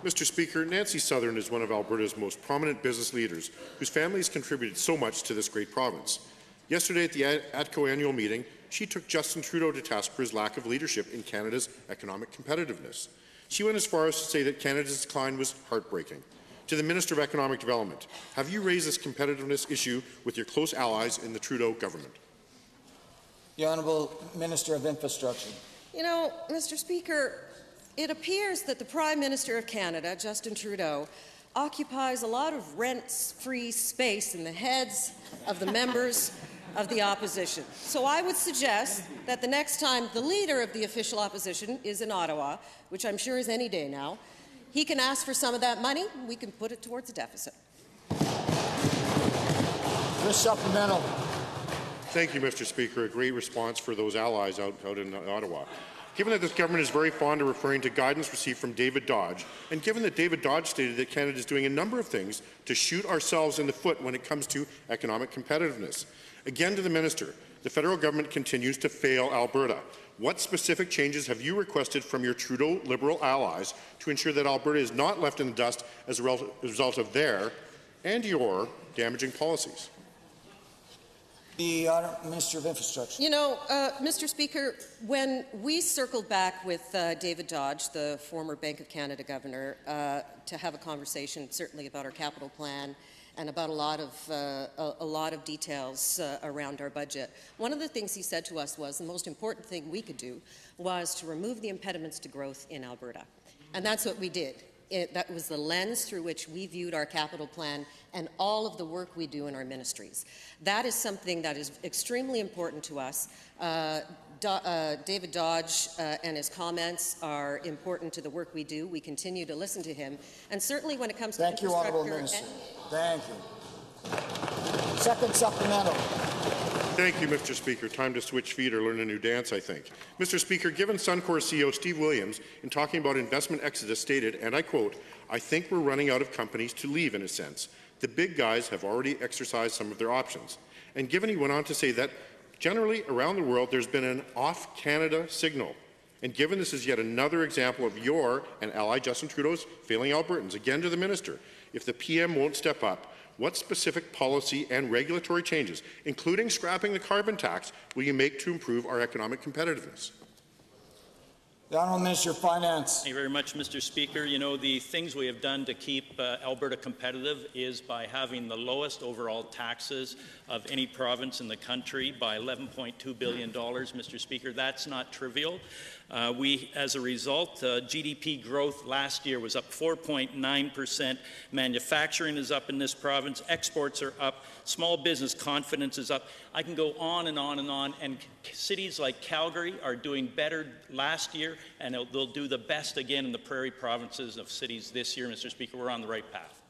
Mr. Speaker, Nancy Southern is one of Alberta's most prominent business leaders, whose family has contributed so much to this great province. Yesterday at the ATCO annual meeting, she took Justin Trudeau to task for his lack of leadership in Canada's economic competitiveness. She went as far as to say that Canada's decline was heartbreaking. To the Minister of Economic Development, have you raised this competitiveness issue with your close allies in the Trudeau government? The Honourable Minister of Infrastructure. You know, Mr. Speaker, it appears that the Prime Minister of Canada, Justin Trudeau, occupies a lot of rent-free space in the heads of the members of the opposition. So I would suggest that the next time the leader of the official opposition is in Ottawa, which I'm sure is any day now, he can ask for some of that money, and we can put it towards a deficit. This supplemental. Thank you, Mr. Speaker. A great response for those allies out in Ottawa. Given that this government is very fond of referring to guidance received from David Dodge, and given that David Dodge stated that Canada is doing a number of things to shoot ourselves in the foot when it comes to economic competitiveness, again to the minister, the federal government continues to fail Alberta. What specific changes have you requested from your Trudeau Liberal allies to ensure that Alberta is not left in the dust as a result of their and your damaging policies? The Minister of Infrastructure. You know, Mr. Speaker, when we circled back with David Dodge, the former Bank of Canada governor, to have a conversation certainly about our capital plan and about a lot of details around our budget, one of the things he said to us was the most important thing we could do was to remove the impediments to growth in Alberta. And that's what we did. That was the lens through which we viewed our capital plan and all of the work we do in our ministries. That is something that is extremely important to us. David Dodge and his comments are important to the work we do. We continue to listen to him. And certainly when it comes to infrastructure... Thank you, Honourable Minister. Thank you. Second supplemental. Thank you, Mr. Speaker. Time to switch feet or learn a new dance, I think. Mr. Speaker, given Suncor CEO Steve Williams, in talking about investment exodus, stated, and I quote, "I think we're running out of companies to leave in a sense. The big guys have already exercised some of their options." And given he went on to say that generally around the world there's been an off-Canada signal. And given this is yet another example of your and ally Justin Trudeau's failing Albertans, again to the minister, if the PM won't step up, what specific policy and regulatory changes, including scrapping the carbon tax, will you make to improve our economic competitiveness? The Honourable Minister of Finance. Thank you very much, Mr. Speaker. You know, the things we have done to keep Alberta competitive is by having the lowest overall taxes of any province in the country by $11.2 billion, Mr. Speaker. That's not trivial. As a result, GDP growth last year was up 4.9%. Manufacturing is up in this province. Exports are up. Small business confidence is up. I can go on and on and on. And cities like Calgary are doing better last year, and they'll do the best again in the prairie provinces of cities this year, Mr. Speaker. We're on the right path.